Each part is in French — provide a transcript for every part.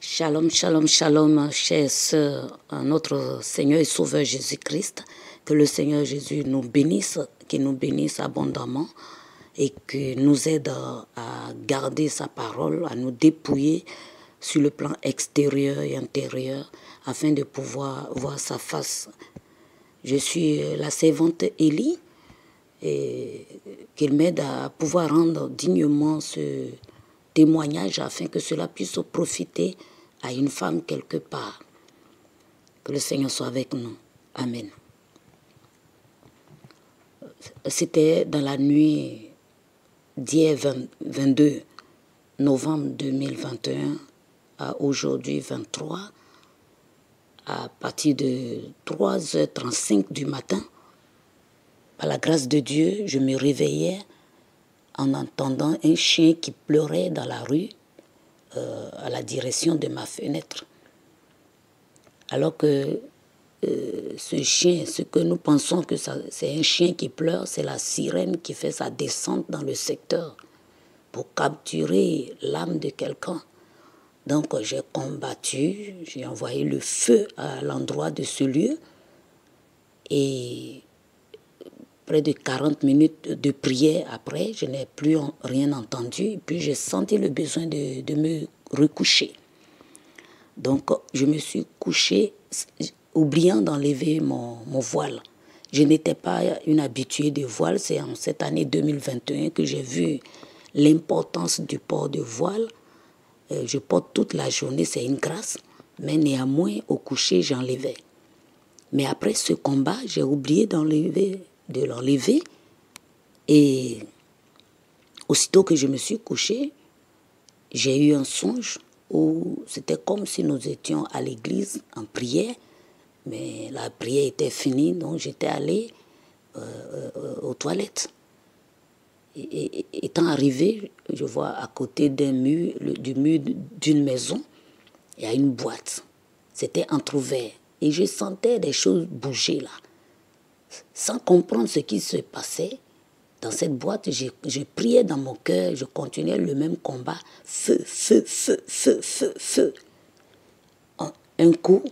Shalom, shalom, shalom, chers sœurs, à notre Seigneur et Sauveur Jésus-Christ. Que le Seigneur Jésus nous bénisse, qu'il nous bénisse abondamment et qu'il nous aide à garder sa parole, à nous dépouiller sur le plan extérieur et intérieur afin de pouvoir voir sa face. Je suis la servante Élie et qu'il m'aide à pouvoir rendre dignement ce témoignage afin que cela puisse profiter à une femme quelque part. Que le Seigneur soit avec nous. Amen. C'était dans la nuit d'hier 22 novembre 2021 à aujourd'hui 23, à partir de 3h35 du matin. Par la grâce de Dieu, je me réveillais en entendant un chien qui pleurait dans la rue à la direction de ma fenêtre. Alors que ce chien, ce que nous pensons que c'est un chien qui pleure, c'est la sirène qui fait sa descente dans le secteur pour capturer l'âme de quelqu'un. Donc j'ai combattu, j'ai envoyé le feu à l'endroit de ce lieu et près de 40 minutes de prière après, je n'ai plus rien entendu. Et puis j'ai senti le besoin de me recoucher. Donc je me suis couchée, oubliant d'enlever mon voile. Je n'étais pas une habituée de voile. C'est en cette année 2021 que j'ai vu l'importance du port de voile. Je porte toute la journée, c'est une grâce. Mais néanmoins, au coucher, j'enlevais. Mais après ce combat, j'ai oublié de l'enlever. Et aussitôt que je me suis couchée, j'ai eu un songe où c'était comme si nous étions à l'église en prière, mais la prière était finie, donc j'étais allée aux toilettes. Et étant arrivé, je vois à côté du mur d'une maison, il y a une boîte. C'était entrouvert. Et je sentais des choses bouger là. Sans comprendre ce qui se passait, dans cette boîte, je priais dans mon cœur, je continuais le même combat. Feu, feu, feu, feu, feu, feu. Un coup,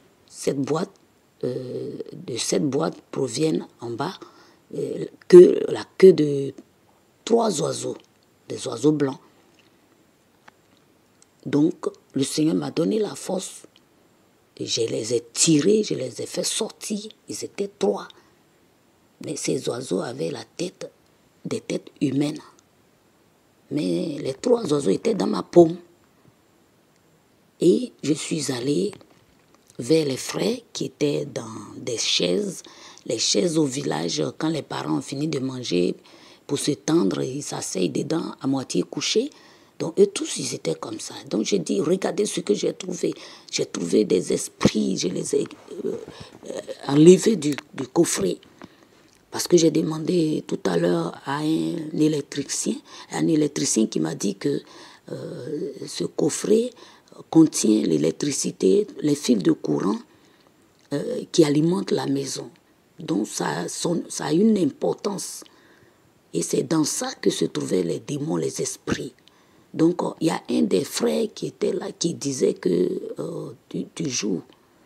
de cette boîte proviennent en bas la queue de 3 oiseaux, des oiseaux blancs. Donc, le Seigneur m'a donné la force. Et je les ai tirés, je les ai fait sortir. Ils étaient 3. Mais ces oiseaux avaient des têtes humaines. Mais les 3 oiseaux étaient dans ma paume. Et je suis allée vers les frères qui étaient dans des chaises. Les chaises au village, quand les parents ont fini de manger, pour se tendre, ils s'asseyent dedans à moitié couchés. Donc eux tous, ils étaient comme ça. Donc j'ai dit, regardez ce que j'ai trouvé. J'ai trouvé des esprits, je les ai enlevés du coffret. Parce que j'ai demandé tout à l'heure à un électricien qui m'a dit que ce coffret contient l'électricité, les fils de courant qui alimentent la maison. Donc ça a une importance. Et c'est dans ça que se trouvaient les démons, les esprits. Donc il y a un des frères qui était là, qui disait que tu joues.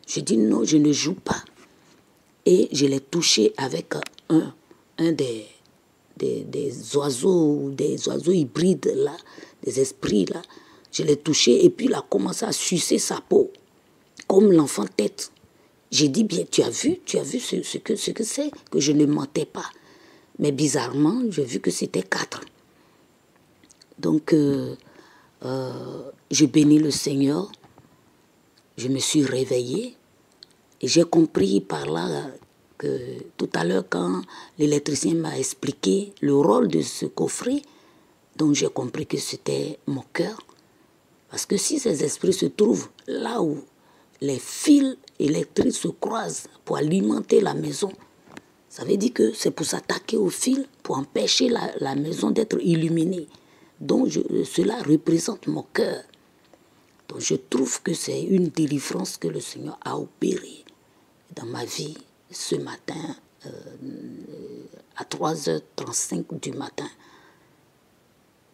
Je dis non, je ne joue pas. Et je l'ai touché avec un des oiseaux hybrides là, des esprits là. Je l'ai touché et puis il a commencé à sucer sa peau, comme l'enfant tête. J'ai dit, bien, tu as vu ce que c'est, que je ne mentais pas. Mais bizarrement, j'ai vu que c'était 4. Donc, je bénis le Seigneur. Je me suis réveillée. Et j'ai compris par là que tout à l'heure, quand l'électricien m'a expliqué le rôle de ce coffret, donc j'ai compris que c'était mon cœur. Parce que si ces esprits se trouvent là où les fils électriques se croisent pour alimenter la maison, ça veut dire que c'est pour s'attaquer aux fils, pour empêcher la maison d'être illuminée. Donc cela représente mon cœur. Donc je trouve que c'est une délivrance que le Seigneur a opérée dans ma vie ce matin à 3h35 du matin.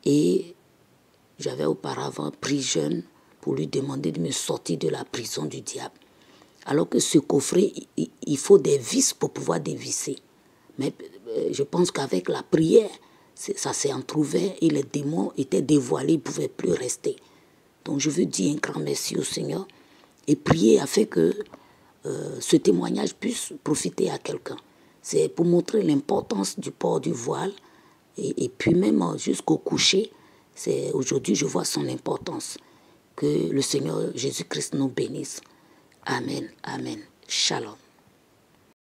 Et j'avais auparavant pris jeûne pour lui demander de me sortir de la prison du diable. Alors que ce coffret, il faut des vis pour pouvoir dévisser. Mais je pense qu'avec la prière, ça s'est entrouvert et les démons étaient dévoilés, ils ne pouvaient plus rester. Donc je veux dire un grand merci au Seigneur et prier afin que ce témoignage puisse profiter à quelqu'un. C'est pour montrer l'importance du port du voile et puis même jusqu'au coucher. Aujourd'hui, je vois son importance. Que le Seigneur Jésus-Christ nous bénisse. Amen, amen. Shalom.